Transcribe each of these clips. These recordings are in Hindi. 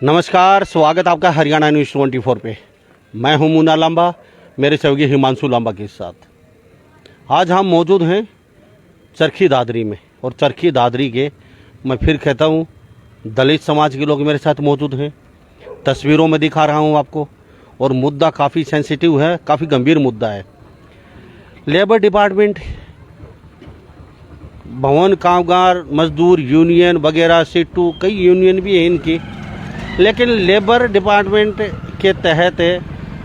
नमस्कार, स्वागत आपका हरियाणा न्यूज़ 24 पे। मैं हूं मुन्ना लांबा, मेरे सहयोगी हिमांशु लांबा के साथ। आज हम मौजूद हैं चरखी दादरी में, और चरखी दादरी के मैं फिर कहता हूं दलित समाज के लोग मेरे साथ मौजूद हैं। तस्वीरों में दिखा रहा हूं आपको, और मुद्दा काफ़ी सेंसिटिव है, काफ़ी गंभीर मुद्दा है। लेबर डिपार्टमेंट, भवन कामगार मजदूर यूनियन वगैरह, सीटू, कई यूनियन भी हैं इनकी, लेकिन लेबर डिपार्टमेंट के तहत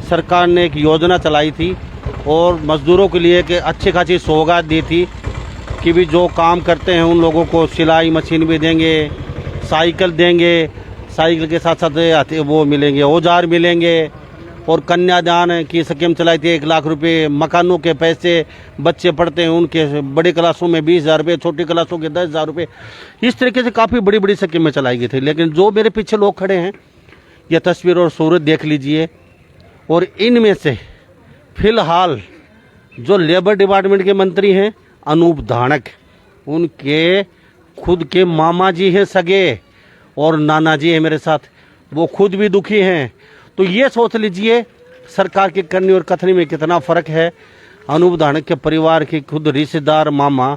सरकार ने एक योजना चलाई थी और मज़दूरों के लिए एक अच्छी खासी सौगात दी थी कि भी जो काम करते हैं उन लोगों को सिलाई मशीन भी देंगे, साइकिल देंगे, साइकिल के साथ साथ वो मिलेंगे, औजार मिलेंगे, और कन्यादान की स्कीम चलाई थी। 1 लाख रुपए, मकानों के पैसे, बच्चे पढ़ते हैं उनके बड़ी क्लासों में 20,000 रुपये, छोटी क्लासों के 10,000 रुपये, इस तरीके से काफ़ी बड़ी बड़ी स्कीमें चलाई गई थी। लेकिन जो मेरे पीछे लोग खड़े हैं, यह तस्वीर और सूरत देख लीजिए, और इनमें से फिलहाल जो लेबर डिपार्टमेंट के मंत्री हैं अनूप धानक, उनके खुद के मामा जी हैं सगे, और नाना जी हैं मेरे साथ, वो खुद भी दुखी हैं। तो ये सोच लीजिए सरकार के करनी और कथनी में कितना फ़र्क है। अनूप धानक के परिवार के खुद रिश्तेदार मामा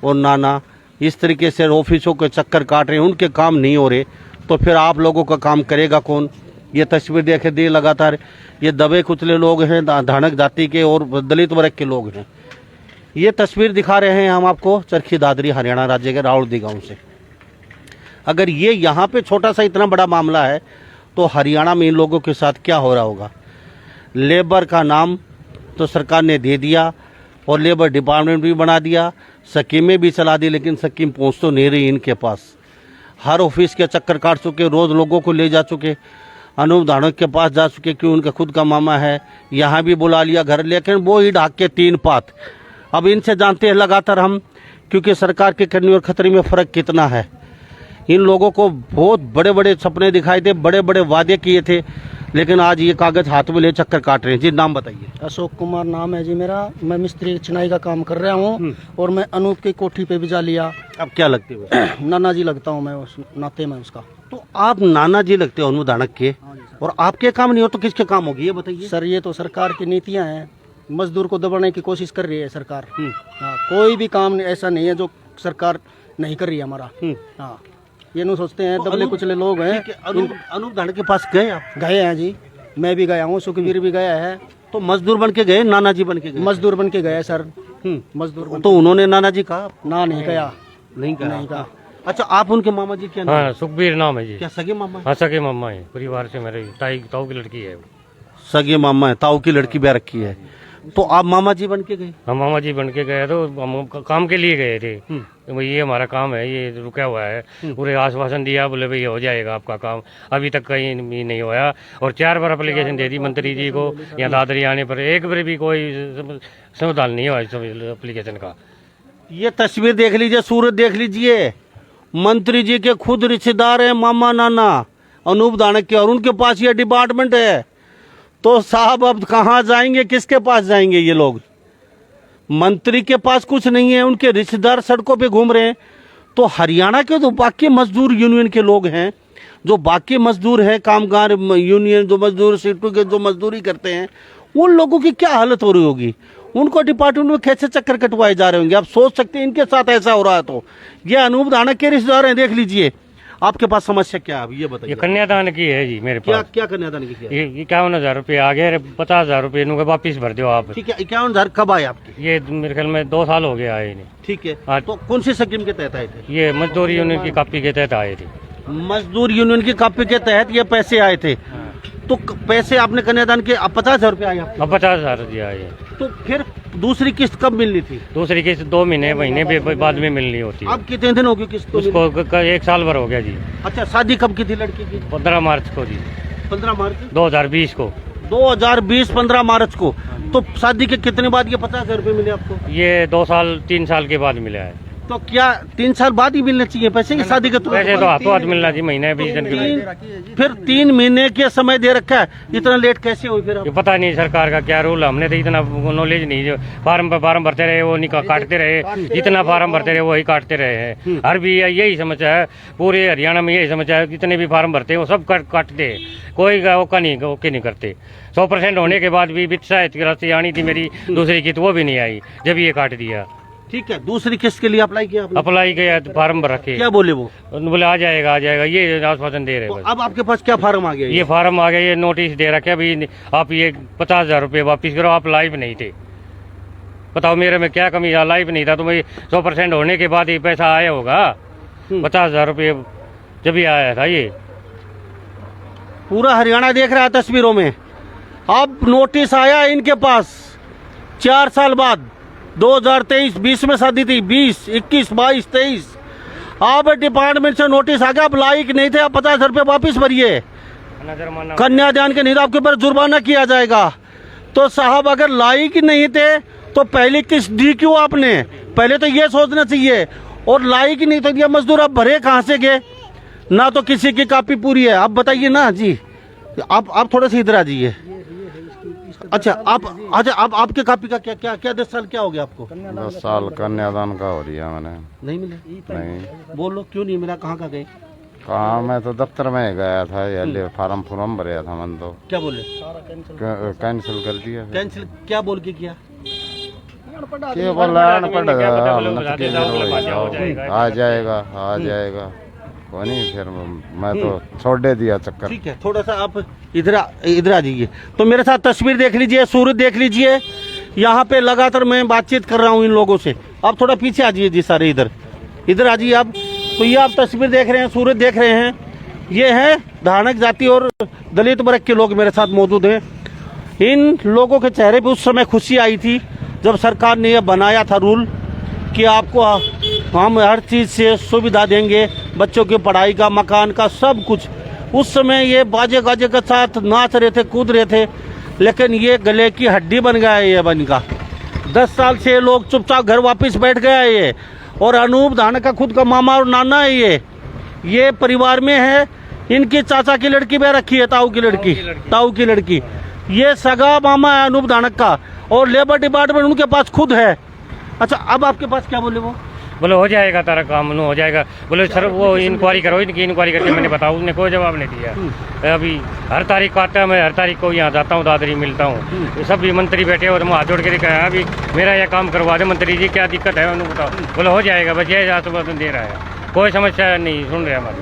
और नाना इस तरीके से ऑफिसों के चक्कर काट रहे हैं, उनके काम नहीं हो रहे, तो फिर आप लोगों का काम करेगा कौन। ये तस्वीर देखे दे लगातार, ये दबे कुचले लोग हैं, धानक जाति के और दलित वर्ग के लोग हैं। ये तस्वीर दिखा रहे हैं हम आपको चरखी दादरी, हरियाणा राज्य के रावलदी गाँव से। अगर ये यहाँ पे छोटा सा इतना बड़ा मामला है, तो हरियाणा में इन लोगों के साथ क्या हो रहा होगा। लेबर का नाम तो सरकार ने दे दिया, और लेबर डिपार्टमेंट भी बना दिया, स्कीमें भी चला दी, लेकिन स्कीम पहुँच तो नहीं रही इनके पास। हर ऑफिस के चक्कर काट चुके, रोज़ लोगों को ले जा चुके, अनूप धानक के पास जा चुके क्योंकि उनका खुद का मामा है, यहाँ भी बुला लिया घर, लेकिन वो ही ढाक के 3 पात। अब इनसे जानते हैं लगातार हम, क्योंकि सरकार के करनी और खतरे में फ़र्क कितना है। इन लोगों को बहुत बड़े बड़े सपने दिखाए थे, बड़े बड़े वादे किए थे, लेकिन आज ये कागज हाथ में ले चक्कर काट रहे हैं। जी नाम बताइए। अशोक कुमार नाम है जी मेरा। मैं मिस्त्री चिनाई का काम कर रहा हूँ, और मैं अनूप की कोठी पे भी जा लिया। अब क्या लगते हो? नाना जी लगता हूँ मैं, उस नाते में उसका। तो आप नाना जी लगते हो अनूप धानक के, और आपके काम नहीं हो तो किसके काम होगी ये बताइए। सर ये तो सरकार की नीतियाँ हैं, मजदूर को दबाने की कोशिश कर रही है सरकार। हाँ, कोई भी काम ऐसा नहीं है जो सरकार नहीं कर रही है हमारा। हाँ, ये नहीं सोचते हैं, दबले कुचले लोग हैं। अनूप धानक के पास गए आप? गए हैं जी, मैं भी गया हूँ, सुखवीर भी गया है। तो मजदूर बन के गए, नाना जी बन के गए? मजदूर बन के गए सर। मजदूर तो उन्होंने नाना जी कहा? ना, नहीं गया, नहीं नहीं कहा। अच्छा, आप उनके मामा जी क्या नाम? हाँ, सुखबीर नाम है जी। क्या सगे मामा? हाँ, सगे मामा है, परिवार से मेरे ताऊ की लड़की है। सगे मामा है, ताऊ की लड़की ब्याह रखी है। तो आप मामा जी बन के गए? हम मामा जी बन के गए, तो हम काम के लिए गए थे। तो भाई ये हमारा काम है, ये रुका हुआ है। पूरे आश्वासन दिया, बोले भाई हो जाएगा आपका काम, अभी तक कहीं भी नहीं हुआ। और 4 बार एप्लीकेशन दे दी मंत्री जी को, यहाँ दादरी आने पर एक बार भी कोई समाधान नहीं हुआ इस एप्लीकेशन का। ये तस्वीर देख लीजिए, सूरत देख लीजिए, मंत्री जी के खुद रिश्तेदार हैं मामा नाना अनूप धानक के, और उनके पास ये डिपार्टमेंट है। तो साहब अब कहाँ जाएंगे, किसके पास जाएंगे ये लोग? मंत्री के पास कुछ नहीं है, उनके रिश्तेदार सड़कों पे घूम रहे हैं। तो हरियाणा के जो बाकी मजदूर यूनियन के लोग हैं, जो बाकी मजदूर हैं, कामगार यूनियन जो मजदूर, सीटू के जो मजदूरी करते हैं, उन लोगों की क्या हालत हो रही होगी? उनको डिपार्टमेंट में कैसे चक्कर कटवाए जा रहे होंगे? आप सोच सकते हैं इनके साथ ऐसा हो रहा है। तो ये अनूप धानक के रिश्तेदार हैं, देख लीजिए। आपके पास समस्या क्या है ये बताइए। ये कन्यादान की है जी मेरे क्या पास। क्या कन्यादान की किया? ये 51,000 रुपये आ गए, 50,000 रुपये इनको वापिस भर दो आप। ठीक है, 51,000 कब आए आपके? ये मेरे ख्याल में 2 साल हो गए आए इन्हें। ठीक है, हाँ। तो कौन सी स्कीम के तहत आए थे? ये मजदूर यूनियन की कॉपी के तहत आए थे। मजदूर यूनियन की कॉपी के तहत ये पैसे आए थे। तो पैसे आपने कन्यादान के, अब 50,000 रुपये आए आपके? अब 50,000 दिया है। तो फिर दूसरी किस्त कब मिलनी थी? दूसरी किस्त 2 महीने बाद में मिलनी होती है। अब कितने दिन हो गए किस्त को? उसको 1 साल भर हो गया जी। अच्छा, शादी कब की थी लड़की की? 15 मार्च को जी, 15 मार्च 2020 को। 2020 15 मार्च को। तो शादी के कितने बाद ये 50,000 रुपये मिले आपको? ये 2 साल 3 साल के बाद मिला है। तो क्या 3 साल बाद ही मिलने चाहिए पैसे की शादी के पैसे तो हाथों हाथ मिलना चाहिए, महीने 20 दिन के लिए। फिर 3 महीने के समय दे रखा है, इतना लेट कैसे हुई फिर? ये पता नहीं सरकार का क्या रूल, हमने तो इतना नॉलेज नहीं। जो फार्म पे फार्म भरते रहे वो नहीं काटते रहे, जितना फार्म भरते रहे वही काटते रहे हैं। हर भी यही समस्या है, पूरे हरियाणा में यही समस्या है, जितने भी फार्म भरते हैं वो सब काटते हैं, कोई ओके नहीं करते। 100% होने के बाद भी वित्त सहायता राशि आनी थी मेरी दूसरी की, तो वो भी नहीं आई जब ये काट दिया। ठीक है, दूसरी किस्त के लिए अप्लाई किया आपने? अप्लाई किया तो फार्म भर रखे, क्या बोले वो? बोले आ जाएगा ये आश्वासन दे रहे तो हैं। अब आपके पास क्या फार्म आ गया? ये फार्म आ गया, ये नोटिस दे रखे अभी आप ये 50,000 रुपये वापिस करो, आप लाइव नहीं थे। बताओ मेरे में क्या कमी है? लाइव नहीं था तो मैं 100% होने के बाद ही पैसा आया होगा। 50,000 रुपये जब भी आया था ये। पूरा हरियाणा देख रहा है तस्वीरों में। अब नोटिस आया इनके पास 4 साल बाद, 2023 20 में शादी थी, 20 21 22 23। अब डिपार्टमेंट से नोटिस आ गया, अब लायक नहीं थे, अब 50,000 रुपये वापिस भरिए, कन्यादान के नहीं तो आपके ऊपर जुर्माना किया जाएगा। तो साहब अगर लायक नहीं थे तो पहले किस्त दी क्यों आपने? पहले तो ये सोचना चाहिए। और लायक नहीं तो ये मजदूर अब भरे कहाँ से गए? ना तो किसी की कापी पूरी है। आप बताइए ना जी, आप थोड़ा सा इधर आ जाइए। अच्छा आप आपके कापी का क्या 10 साल क्या हो गया आपको? 10 साल कन्यादान का हो रही है मैंने। नहीं मिले? नहीं। बोलो क्यों नहीं मिला, कहाँ का गए? कहाँ, मैं तो दफ्तर में गया था, ये फार्म भरा था मैंने तो। क्या बोले? कैंसिल कर दिया। कैंसिल क्या बोल के किया? क्या बोला? अनपढ़ आ जाएगा कोई नहीं, फिर मैं तो छोड़ दे दिया चक्कर। ठीक है, थोड़ा सा आप इधर आ जाइए। तो मेरे साथ तस्वीर देख लीजिए, सूरत देख लीजिए। यहाँ पे लगातार मैं बातचीत कर रहा हूँ इन लोगों से। आप थोड़ा पीछे आ जाइए जी, सारे इधर आ जाइए आप। तो ये आप तस्वीर देख रहे हैं, सूरत देख रहे हैं। ये है धानक जाति और दलित वर्ग के लोग मेरे साथ मौजूद हैं। इन लोगों के चेहरे पे उस समय खुशी आई थी जब सरकार ने यह बनाया था रूल कि आपको हम हर चीज़ से सुविधा देंगे, बच्चों की पढ़ाई का, मकान का, सब कुछ। उस समय ये बाजे गाजे के साथ नाच रहे थे, कूद रहे थे, लेकिन ये गले की हड्डी बन गया है ये बन का। 10 साल से लोग चुपचाप घर वापस बैठ गया है ये। और अनूप धानक का खुद का मामा और नाना है ये परिवार में है। इनकी चाचा की लड़की भी रखी है, ताऊ की लड़की। ये सगा मामा है अनूप धानक का, और लेबर डिपार्टमेंट उनके पास खुद है। अच्छा, अब आपके पास क्या बोले वो? बोले हो जाएगा तारा काम, हो जाएगा। बोले सर वो इंक्वायरी करो, इनकी इंक्वायरी करके मैंने बताऊँ, उसने कोई जवाब नहीं दिया। अभी हर तारीख आता है, मैं हर तारीख को यहाँ जाता हूँ, दादरी मिलता हूँ। सब भी मंत्री बैठे और मैं हाथ जोड़ के दिखाया, अभी मेरा यह काम करवा दे मंत्री जी, क्या दिक्कत है उन्होंने बताओ। बोले हो जाएगा, बस यही आश्वासन दे रहा है, कोई समस्या नहीं सुन रहे हमारी,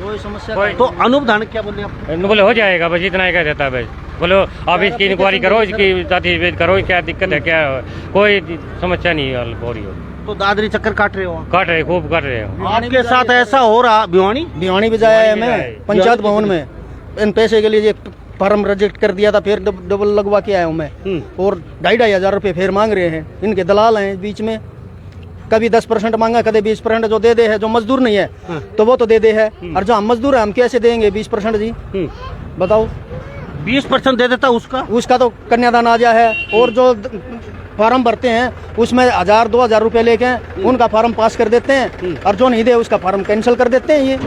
कोई समस्या। तो अनूप धानक क्या बोले आप? बोले हो जाएगा, बस इतना ही कह देता है। बस बोलो आप इसकी इंक्वायरी करो, इसकी जाति करो, क्या दिक्कत है, क्या कोई समस्या नहीं हो रही हो। तो दादरी चक्कर काट रहे हो? काट रहे, खूब काट रहे हो। आपके साथ ऐसा हो रहा? भिवानी भी जाया है मैं पंचायत भवन में, इन पैसे के लिए फार्म रिजेक्ट कर दिया था, फिर डबल लगवा के आया हूँ मैं। और 2,500 रुपये फिर मांग रहे हैं। इनके दलाल हैं बीच में, कभी 10% मांगा, कभी 20%। जो दे है, जो मजदूर नहीं है तो वो तो दे है, और जो हम मजदूर है हम कैसे देंगे 20% जी? बताओ। 20% दे देता उसका तो कन्यादान आ जाए है। और जो फार्म भरते हैं उसमें 1,000-2,000 रुपये लेके उनका फार्म पास कर देते हैं, और जो नहीं दे उसका फार्म कैंसिल कर देते हैं।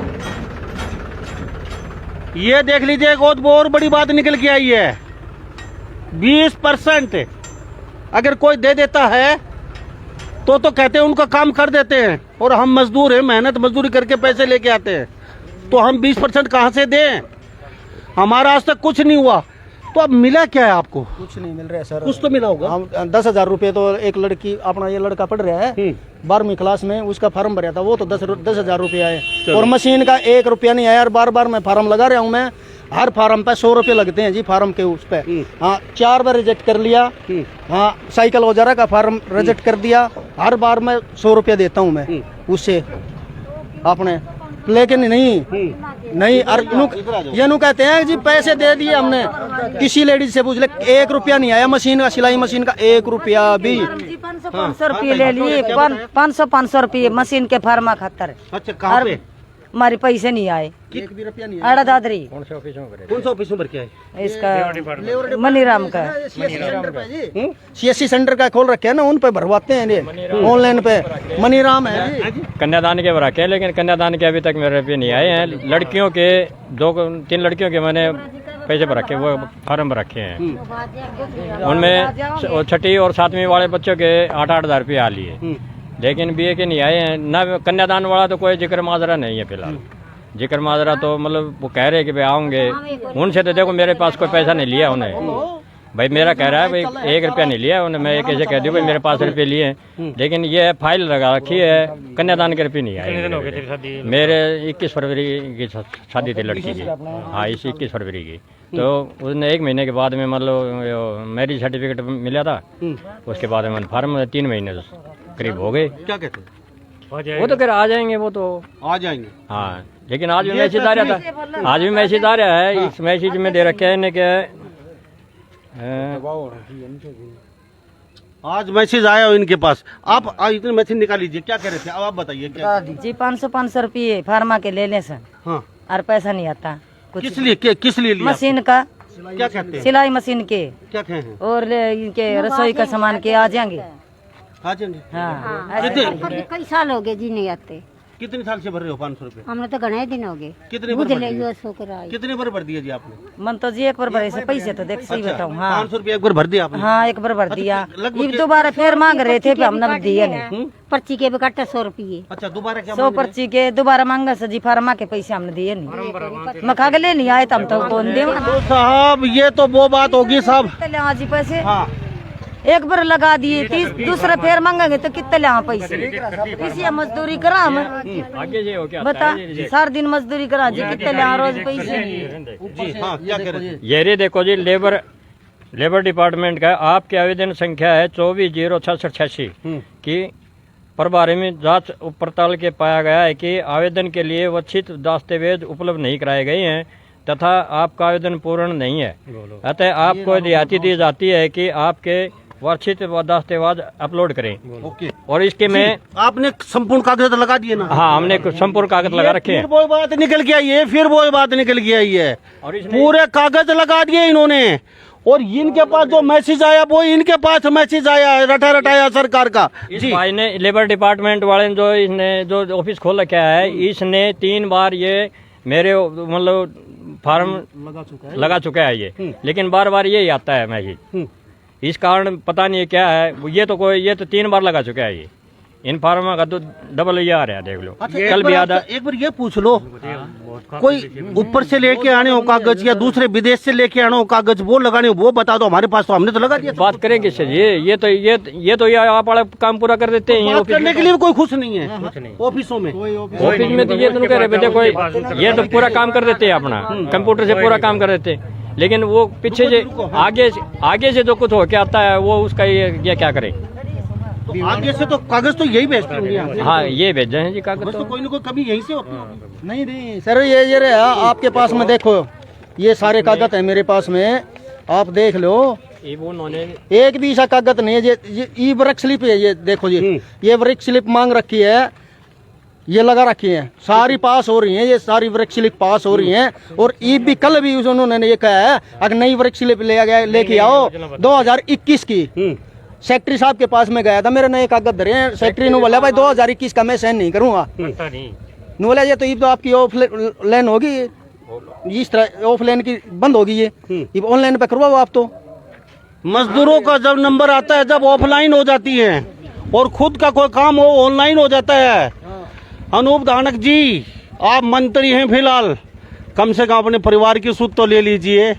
ये देख लीजिए, एक बहुत बड़ी बात निकल के आई है। 20% अगर कोई दे देता है तो कहते हैं उनका काम कर देते हैं, और हम मजदूर हैं, मेहनत मजदूरी करके पैसे लेके आते हैं, तो हम 20% कहाँ से दें? हमारा आज तक कुछ नहीं हुआ। तो अब मिला क्या है आपको? कुछ नहीं मिल रहा है सर। कुछ तो मिला होगा। हम 10,000 रुपये तो एक लड़की, अपना ये लड़का पढ़ रहा है 12वीं क्लास में, उसका फार्म भरा था, वो तो 10,000 रुपये आए। और मशीन का 1 रुपया नहीं आया। बार मैं फार्म लगा रहा हूँ। मैं हर फार्म पे 100 रुपये लगते हैं जी, फार्म के उस पे। हाँ, 4 बार रिजेक्ट कर लिया। हाँ, साइकिल वगैरह का फार्म रिजेक्ट कर दिया। हर बार मैं 100 रुपया देता हूँ मैं उससे अपने, लेकिन नहीं। और ये नु कहते हैं जी पैसे दे दिए हमने। किसी लेडीज से पूछ ले, 1 रुपया नहीं आया मशीन का, सिलाई मशीन का 1 रुपया भी। 500 रुपये ले लिए, 500 रुपये मशीन के फार्मा खातर। अच्छा, कहाँ पे? हमारे पैसे नहीं आए। एक भी रुपया नहीं अड़ा दादरी कौन सा ऑफिस में भर के आए? इसका मनीराम का सीएससी सेंटर का खोल रखे है ना, उन पे भरवाते हैं ऑनलाइन पे। मनीराम है जी। कन्यादान के भरा के, लेकिन कन्यादान के अभी तक मेरे रुपये नहीं आए हैं। लड़कियों के 2-3 लड़कियों के मैंने पैसे भर रखे, वो फार्म भर रखे हैं। उनमें 6वीं और 7वीं वाले बच्चों के 8-8 हज़ार रुपये आ लिए, लेकिन बीए के नहीं आए हैं ना। कन्यादान वाला तो कोई जिक्र माजरा नहीं है फिलहाल। जिक्र माजरा तो मतलब वो कह रहे कि भाई आऊँगे, उनसे तो देखो मेरे पास कोई पैसा नहीं लिया उन्हें। भाई मेरा कह रहा है भाई 1 रुपया नहीं लिया उन्हें। मैं कैसे कह दूँ भाई मेरे पास रुपये लिए हैं, लेकिन ये फाइल लगा रखी है, कन्यादान के रुपये नहीं आए। मेरे 21 फरवरी की शादी थी लड़की की। हाँ, इस 21 फरवरी की। तो उसने 1 महीने के बाद में मतलब मैरिज सर्टिफिकेट मिला था। उसके बाद में फार्म 3 महीने करीब हो गए। क्या कहते हैं? वो तो कह आ जाएंगे, वो तो आ जाएंगे। हाँ, लेकिन आज भी मैसेज आ रहा था, आज भी मैसेज आ रहा है। इस मैसेज में दे रखे हैं क्या, आज मैसेज आया हो इनके पास। आप इतने मैसेज निकाल लीजिए, क्या कह रहे थे? अब आप बताइए क्या? जी 500 रुपये फार्मा के ले लें सर। हाँ, और पैसा नहीं आता कुछ। किस लिए किस लिए लिया? मशीन का, क्या कहते हैं? सिलाई मशीन के क्या कहे हैं? और इनके रसोई का सामान के आ जाएंगे। आ जाएंगे। हाँ, कई साल हो गए जी नहीं आते। कितने साल से भर रहे हो 500 रुपए? हमने तो घने दिन हो गए। कितने बार भर दिए? कितने कितने बार भर दिया जी आपने? मन तो जी एक बार भरे से पैसे तो देख सही बताऊँ। हाँ 500 रुपये एक बार भर दिया आपने? हाँ, एक बार भर दिया। लगभग ये दोबारा फिर मांग रहे थे, हमने दिए नहीं। पर्ची के बेकाटा 100 रुपये। अच्छा, दोबारा क्या 100 पर्ची के दोबारा मांगा सर जी। फार्मा के पैसे हमने दिए नहीं। मखागले नहीं आए तो हम तो कौन दे साहब? ये तो वो बात होगी साहब। जी पैसे हाँ, एक बार लगा दिए, 30 दूसरा फेर मांगेंगे तो कितने ले पैसे? इसी मजदूरी करा हम, आगे से हो क्या बता, सारा दिन मजदूरी करा जी, कितने ले रोज पैसे? जी हाँ, क्या कह रहे थे? ये रे देखो जी, लेबर डिपार्टमेंट का आपकी आवेदन संख्या है 24-06686 की प्रभारी में जांच पड़ताल के पाया गया है कि आवेदन के लिए वांछित दस्तावेज उपलब्ध नहीं कराए गए हैं तथा आपका आवेदन पूर्ण नहीं है। अतः आपको रियायती दी जाती है कि आपके वांछित दस्तावेज अपलोड करें। ओके। और इसके में आपने संपूर्ण कागज लगा दिए ना? हाँ, हमने कुछ संपूर्ण कागज लगा रखे हैं। फिर वो बात निकल के आई है, फिर वो बात निकल के आई है। और पूरे कागज लगा दिए इन्होंने, और इनके पास जो मैसेज आया वो इनके पास मैसेज आया है रटाया सरकार का। इस भाई ने, लेबर डिपार्टमेंट वाले ने जो इसने जो ऑफिस खोल रखा है, इसने 3 बार ये मेरे मतलब फार्म लगा चुका है ये, लेकिन बार बार यही आता है मैसेज। इस कारण पता नहीं क्या है। ये तो 3 बार लगा चुका है ये। इन फार्म का तो डबल ये आ रहा है, देख लो। अच्छा, कल भी आधा। एक बार ये पूछ लो, कोई ऊपर से लेके आने हो कागज या दूसरे विदेश से लेके आने हो कागज, वो लगाने हो वो बता दो। हमारे पास तो हमने तो लगा दिया। बात करें किससे? ये तो आप वाला काम पूरा कर देते हैं। बात करने के लिए कोई खुश नहीं है ऑफिसों में। ऑफिस में तो ये तो कह रहे बेटे कोई, ये तो पूरा काम कर देते हैं अपना, कंप्यूटर से पूरा काम कर देते हैं। लेकिन वो पीछे से आगे से जो कुछ हो के आता है वो उसका ये क्या करें? तो आगे से तो कागज तो यही भेजते होंगे। हाँ, ये भेज रहे हैं जी कागज। तो कोई ना कोई कमी यहीं से होती है। नहीं सर, ये रहे आपके पास में, देखो ये सारे कागज है मेरे पास में, आप देख लो। एक भी ऐसा कागज नहीं है। ये वर्क स्लिप है, ये देखो जी, ये वर्क स्लिप मांग रखी है, ये लगा रखी है, सारी पास हो रही है, ये सारी वर्क स्लिप पास हो रही है। और ये भी कल भी उन्होंने ये कहा है अगर नई वर्क स्लिप लेके आओ 2021 की। सेक्रेटरी साहब के पास में गया था, मेरे नए कागज धरे हैं। सेक्रेटरी ने बोला भाई 2021 का मैं साइन नहीं करूंगा। बोला ये तो आपकी ऑफलाइन होगी, इस तरह ऑफलाइन की बंद होगी, ये ऑनलाइन पे करवाओ आप। तो मजदूरों का जब नंबर आता है जब ऑफलाइन हो जाती है, और खुद का कोई काम हो ऑनलाइन हो जाता है। अनूप धानक जी, आप मंत्री हैं फिलहाल, कम से कम अपने परिवार की सुध तो ले लीजिए।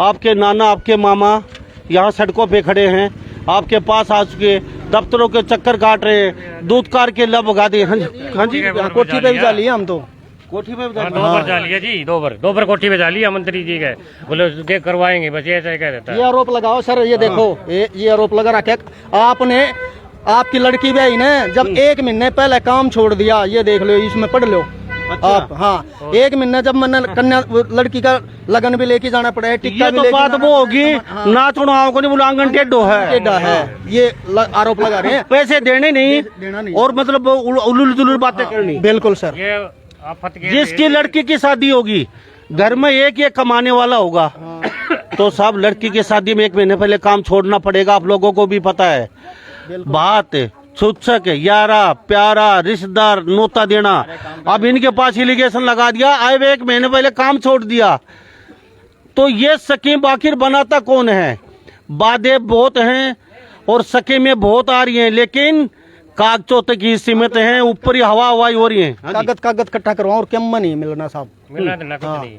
आपके नाना आपके मामा यहाँ सड़कों पे खड़े हैं, आपके पास आ चुके, दफ्तरों के चक्कर काट रहे हैं, दूध कार के लब भगा दिए। हाँ जी, कोठी पे भी जा लिया हम तो। कोठी पे 2 बार जा लिया जी, 2 बार कोठी पे जा लिया मंत्री जी के, बोले करवाएंगे बस, ऐसा कह देता है। ये आरोप लगाओ सर, ये देखो ये आरोप लगा रखे आपने। आपकी लड़की बहन ने जब 1 महीने पहले काम छोड़ दिया, ये देख लो, इसमें पढ़ लो। अच्छा। आप हाँ, 1 महीने जब मैंने कन्या लड़की का लगन भी लेके जाना पड़ा है, टिक्का ये भी तो लेके बात जाना वो होगी, नाच उड़ाओ को नहीं बोला, आंगन टेढ़ो है, ये आरोप लगा रहे हैं। पैसे देने नहीं, देना नहीं, और मतलब उलूल जुलूल बातें करनी। बिल्कुल सर। ये आफत के जिसकी लड़की की शादी होगी, घर में एक कमाने वाला होगा, तो साहब लड़की की शादी में 1 महीने पहले काम छोड़ना पड़ेगा। आप लोगों को भी पता है बात। सूचक, यारा, प्यारा, रिश्तेदार, नोता देना। अब इनके पास एलिगेशन लगा दिया, आए हुए 1 महीने पहले काम छोड़ दिया। तो ये स्कीम आखिर बनाता कौन है? बातें बहुत हैं और स्कीमें बहुत आ रही हैं, लेकिन कागजों तक ही सीमित हैं, ऊपर ही हवा हवाई हो रही है। कागज इकट्ठा करवाओ और क्या नहीं मिलना साहब। मिलना तो ना कुछ नहीं।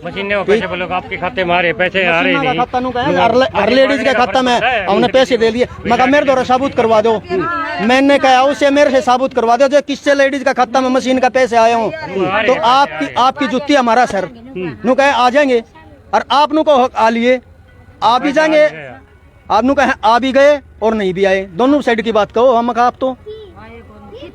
मशीनें वो पैसे बोलो आपके खाते में आ रहे, पैसे आ रहे नहीं। खाता नु कहे हर लेडीज के खाता में हमने पैसे दे दिए। मैं कहा मेरे द्वारा साबुत करवा दो। मैंने कहा उसे मेरे से साबुत करवा दो जो किससे लेडीज का खाता में मशीन का पैसे आए हों। तो आपकी जुत्ती हमारा सर नु कहे आ जाएंगे और आप नु को आ लिए आप भी जाएंगे। आप नु कहे आ भी गए और नहीं भी आए, दोनों साइड की बात कहो। हम कहा आप तो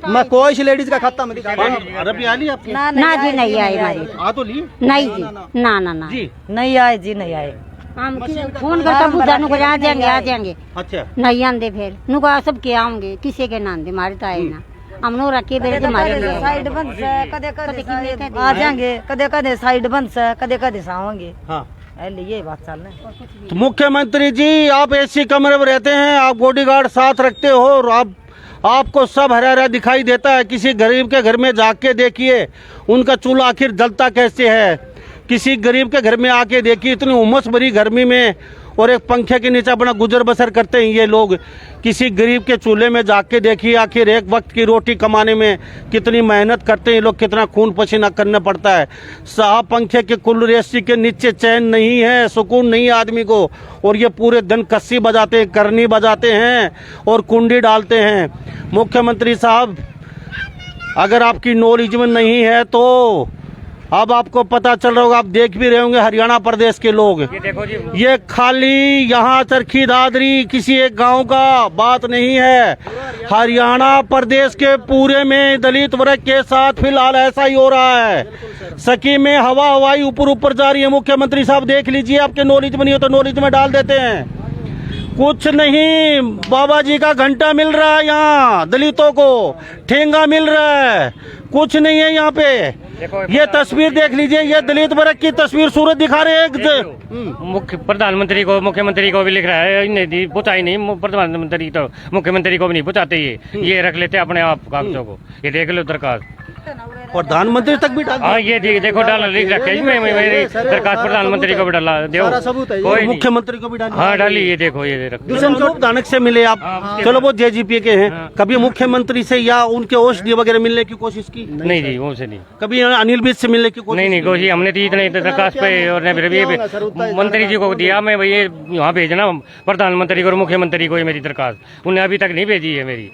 मैं कोई सी लेडीज का खाता में दिखा अरब आ ली आपकी? ना जी नहीं आए हमारी। आ तो ली नहीं जी, ना ना ना जी, नहीं आए जी, नहीं आए। हम फोन करता पूछा नु को आ जाएंगे। अच्छा नहीं आंदे फिर नु को सब के आऊंगे किसी के नाम दे मारे तो आए ना। हम नो रखे बेरे तो मारे लिए साइड बंद से कदे आ जाएंगे, कदे साइड बंद से कदे आएंगे। हाँ, ये बात चल रहा है। तो मुख्यमंत्री जी, आप एसी कमरे में रहते हैं, आप बॉडीगार्ड साथ रखते हो और आपको सब हरा हरा दिखाई देता है। किसी गरीब के घर में जाके देखिए उनका चूल्हा आखिर जलता कैसे है। किसी गरीब के घर में आके देखिए, इतनी उमस भरी गर्मी में और एक पंखे के नीचे अपना गुजर बसर करते हैं ये लोग। किसी गरीब के चूल्हे में जाके देखिए आखिर एक वक्त की रोटी कमाने में कितनी मेहनत करते हैं ये लोग, कितना खून पसीना करना पड़ता है। साहब पंखे के कूलर एसी के नीचे चैन नहीं है, सुकून नहीं है आदमी को, और ये पूरे दिन कस्सी बजाते हैं, करनी बजाते हैं और कुंडी डालते हैं। मुख्यमंत्री साहब, अगर आपकी नॉलेज में नहीं है तो अब आपको पता चल रहा होगा, आप देख भी रहे होंगे हरियाणा प्रदेश के लोग, ये देखो जी, ये खाली यहाँ चरखी दादरी किसी एक गांव का बात नहीं है। हरियाणा प्रदेश के पूरे में दलित वर्ग के साथ फिलहाल ऐसा ही हो रहा है। स्कीम में हवा हवाई ऊपर जा रही है। मुख्यमंत्री साहब देख लीजिए, आपके नॉलेज में नहीं हो तो नॉलेज में डाल देते हैं। कुछ नहीं, बाबा जी का घंटा मिल रहा है यहाँ दलितों को, ठेंगा मिल रहा है, कुछ नहीं है यहाँ पे। ये तस्वीर देख लीजिए, ये दलित वर्ग की तस्वीर सूरत दिखा रहे हैं। मुख्यमंत्री को भी लिख रहा है, नहीं पूछा ही नहीं। प्रधानमंत्री तो मुख्यमंत्री को भी नहीं पूछाते, ये रख लेते अपने आप कागजों को। ये देख लो दरखास्त प्रधानमंत्री तक भी डाल। हाँ ये देखो डाला लिख रखे मेरी दरखास्त प्रधानमंत्री को भी डाला दो, कोई मुख्यमंत्री को भी डाल। हाँ डाली, ये देखो ये स्वरूप दानक से मिले आप, चलो वो जेजीपी के हैं, कभी मुख्यमंत्री से या उनके औषधि वगैरह मिलने की कोशिश की? नहीं जी, उनसे नहीं। कभी अनिल विज से मिलने की कोशिश? नहीं कोशिश हमने तो इतने दरखास्त पे और मंत्री जी को दिया। मैं भाई यहाँ भेजना प्रधानमंत्री को और मुख्यमंत्री को मेरी दरखास्त, उन्हें अभी तक नहीं भेजी है मेरी।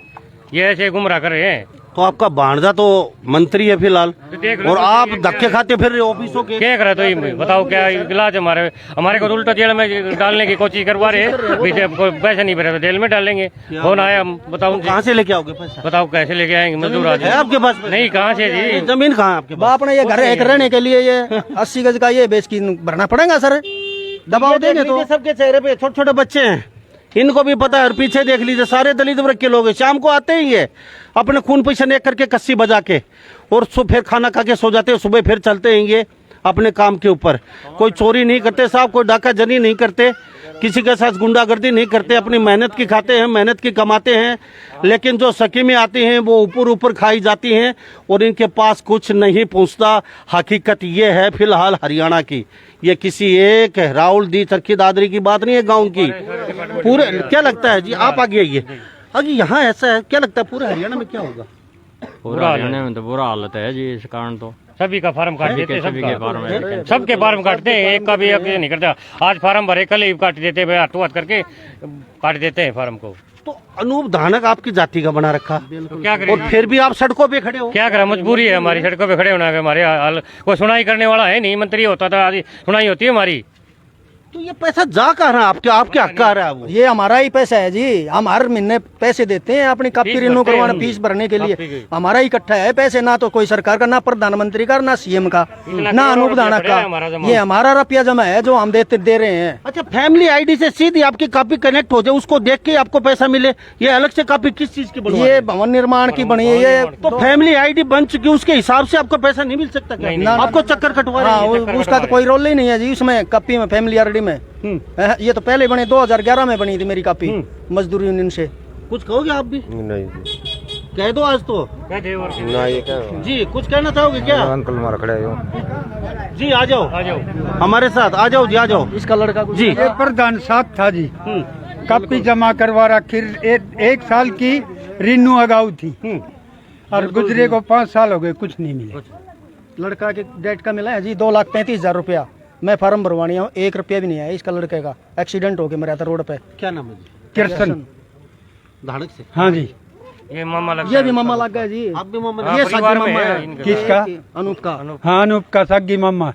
ये ऐसे गुमराह कर रहे हैं। तो आपका भांजा तो मंत्री है फिलहाल, तो और आप धक्के खाते फिर रहे ऑफिसों के। क्या करा तो ये बताओ, क्या इलाज हमारे को उल्टा जेल में डालने की कोशिश करवा रहे हैं। पैसे नहीं भरे तो जेल में डालेंगे। फोन आया, बताओ कहाँ से लेके आओगे पैसा? बताओ कैसे लेके आएंगे? मजदूर आज है आपके पास? नहीं, कहाँ से जी? जमीन कहाँ है आपके पास? आपने ये घर एक रहने के लिए ये 80 गज का ये बेच की भरना पड़ेगा सर, दबाव देंगे तो। सबके चेहरे पे छोटे छोटे बच्चे हैं, इनको भी पता है। और पीछे देख लीजिए, सारे दलित वर्ग के लोग शाम को आते ही है अपने खून पसीने करके कस्सी बजा के, और फिर खाना खा के सो जाते हैं, सुबह फिर चलते हैं ये अपने काम के ऊपर। कोई चोरी नहीं करते साहब, कोई डाका जनी नहीं करते, किसी के साथ गुंडागर्दी नहीं करते, अपनी मेहनत की खाते हैं, मेहनत की कमाते हैं। लेकिन जो स्कीमें आती हैं वो ऊपर खाई जाती हैं और इनके पास कुछ नहीं पहुंचता। हकीकत ये है फिलहाल हरियाणा की, ये किसी एक राहुल दी चरखी दादरी की बात नहीं है, गाँव की। पूरे क्या लगता है जी, आप आगे आइए। अभी यहाँ ऐसा है, क्या लगता है पूरे हरियाणा में क्या होगा? पूरा हरियाणा में तो बुरा हालत है जी, इस कारण तो सभी का फार्म काट देते हैं, सबके फार्म काटते हैं, एक का भी नहीं करता। आज फार्म भरे, कल ही काट देते हैं, हाथों हाथ करके काट देते हैं फार्म को। तो अनूप धानक आपकी जाति का बना रखा, तो क्या करें? और फिर भी आप सड़कों पे खड़े हो। क्या करें, मजबूरी है हमारी सड़कों पे खड़े होना। हमारे हाल कोई सुनाई करने वाला है नहीं। मंत्री होता था, आज सुनाई होती है हमारी। तो ये पैसा जा कहाँ रहा है? आपके आपके हक का आ रहा है वो? ये हमारा ही पैसा है जी, हम हर महीने पैसे देते हैं अपनी कापी रिन्यू करवाने, फीस भरने के लिए हमारा ही इकट्ठा है पैसे, ना तो कोई सरकार का, ना प्रधानमंत्री का, ना सीएम का, ना अनूप धानक का, ये हमारा रुपया जमा है जो हम दे रहे हैं। अच्छा, फैमिली आईडी से सीधी आपकी कापी कनेक्ट हो जाए, उसको देख के आपको पैसा मिले, ये अलग से कापी किस चीज की बनवा? ये भवन निर्माण की बनी है ये। तो फैमिली आईडी बन चुकी, उसके हिसाब से आपको पैसा नहीं मिल सकता क्या? आपको चक्कर कटवा रहे हैं? हाँ, उसका तो कोई रोल ही नहीं है जी उसमें, कापी में, फैमिली आईडी में। ये तो पहले बने 2011 में बनी थी मेरी कापी मजदूर यूनियन से। कुछ कहोगे आप भी? नहीं कह दो आज तो। ना ये क्या जी कुछ कहना चाहोगे क्या? अंकल मार खड़े हो जी आ जाओ हमारे साथ, आ जाओ जी, आ जाओ। इसका लड़का जी ये प्रधान साहब था जी, कापी जमा करवा रखी, एक साल की रिन्यू अगाऊ थी और गुजरे को 5 साल हो गए, कुछ नहीं मिले। लड़का के डेट का मिला है जी 2,35,000 रुपया। मैं फार्म भरवानी हूँ, 1 रुपया भी नहीं आया इसका लड़के का। एक्सीडेंट हो गया मरा था रोड पे। क्या नाम है जी? कृष्ण। धाड़क से? हाँ जी। ये मामा लगता ये है भी मामा लग गया जी। आप भी मामा? ये परिवार सागी में मामा है है। इनका। किसका? अनूप का। हाँ, अनूप का सागी मामा।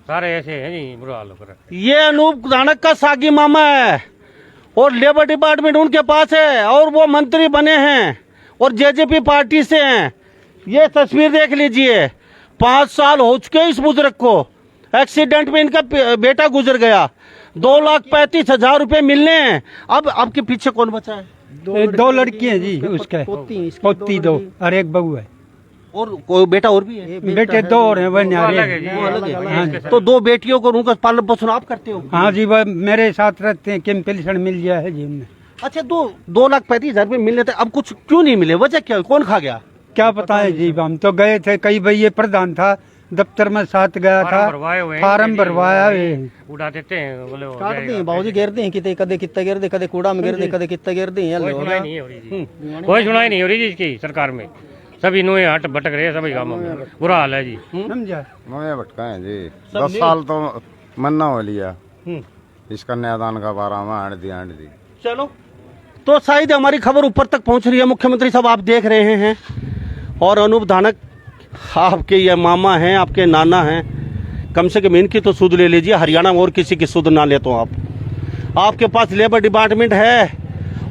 सारे ऐसे हैं जी, बुरा हाल हो रहा है। ये अनूप धानक का सागी मामा है और लेबर डिपार्टमेंट उनके पास है और वो मंत्री बने हैं और जेजेपी पार्टी से हैं। ये तस्वीर देख लीजिए, 5 साल हो चुके इस बुजुर्ग को। एक्सीडेंट में इनका बेटा गुजर गया, 2,35,000 रुपए मिलने हैं। अब आपके पीछे कौन बचा है? 2 लड़की हैं जी उसके, पोती 2 और 1 बहू है। और कोई बेटा और भी है? बेटे 2 और हैं, वह न्यारे अलग है जी, हैं। वो अलग है। हाँ जी। तो 2 बेटियों को उनका पालन पोषण आप करते हो? हाँ जी, वह मेरे साथ रहते हैं, किम पेंशन मिल गया है जी उन्हें। अच्छा, 2,35,000 रुपए मिलने थे, अब कुछ क्यों नहीं मिले? वजह क्या है? कौन खा गया? क्या पता है जी, हम तो गए थे कई भाई, ये प्रधान था दफ्तर में साथ गया था, फार्म भरवाया है। उड़ा देते हैं, बोले हो काटते जाएगा। हैं बाबूजी, गिरते हैं कितने, कदे कितने गिरते, कदे कूड़ा में गिरते, कदे कितने गिरते हैं। कोई सुनाई नहीं हो रही जी, कोई सुनाई नहीं हो रही जी इसकी सरकार में। सभी नुए हट भटक रहे हैं, सभी कामों में बुरा हाल है जी। समझा? मैं भटका है जी, 10 साल तो मन्ना हो लिया इसका न्यायदान का बारा में आंट दी। चलो, तो शायद हमारी खबर ऊपर तक पहुंच रही है। मुख्यमंत्री साहब आप देख रहे हैं और अनूप धानक आपके ये मामा हैं, आपके नाना हैं। कम से कम इनकी तो सुध ले लीजिए, हरियाणा में और किसी की सुध ना ले तो आपके पास लेबर डिपार्टमेंट है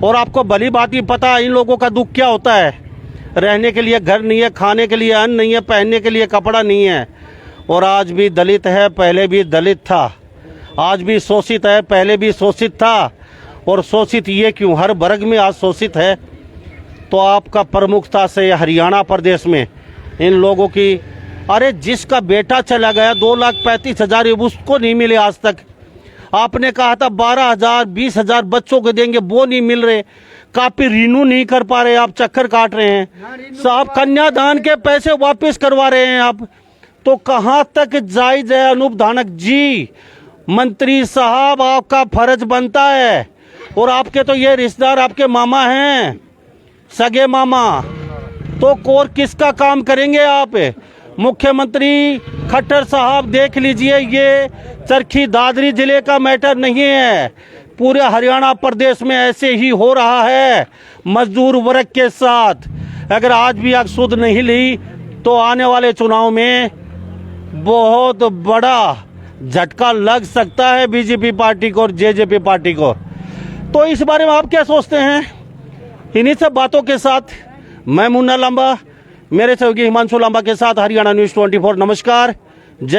और आपको भली बात ही पता इन लोगों का दुख क्या होता है। रहने के लिए घर नहीं है, खाने के लिए अन्न नहीं है, पहनने के लिए कपड़ा नहीं है। और आज भी दलित है, पहले भी दलित था, आज भी शोषित है, पहले भी शोषित था। और शोषित ये क्यों, हर वर्ग में आज शोषित है। तो आपका प्रमुखता से हरियाणा प्रदेश में इन लोगों की, अरे जिसका बेटा चला गया 2,35,000 उसको नहीं मिले आज तक। आपने कहा था 12,000 20,000 बच्चों को देंगे, वो नहीं मिल रहे। कापी रिन्यू नहीं कर पा रहे, आप चक्कर काट रहे हैं। साहब कन्यादान के पैसे वापस करवा रहे हैं आप, तो कहां तक जायज है अनूप धानक जी? मंत्री साहब आपका फर्ज बनता है। और आपके तो ये रिश्तेदार आपके मामा हैं, सगे मामा, तो कोर किसका काम करेंगे आप? मुख्यमंत्री खट्टर साहब देख लीजिए, ये चरखी दादरी जिले का मैटर नहीं है, पूरे हरियाणा प्रदेश में ऐसे ही हो रहा है मजदूर वर्ग के साथ। अगर आज भी आप सुध नहीं ली तो आने वाले चुनाव में बहुत बड़ा झटका लग सकता है बीजेपी पार्टी को और जेजेपी पार्टी को। तो इस बारे में आप क्या सोचते हैं? इन्हीं सब बातों के साथ मैं मुन्ना लांबा, मेरे सहयोगी हिमांशु लांबा के साथ हरियाणा न्यूज़ 24। नमस्कार, जय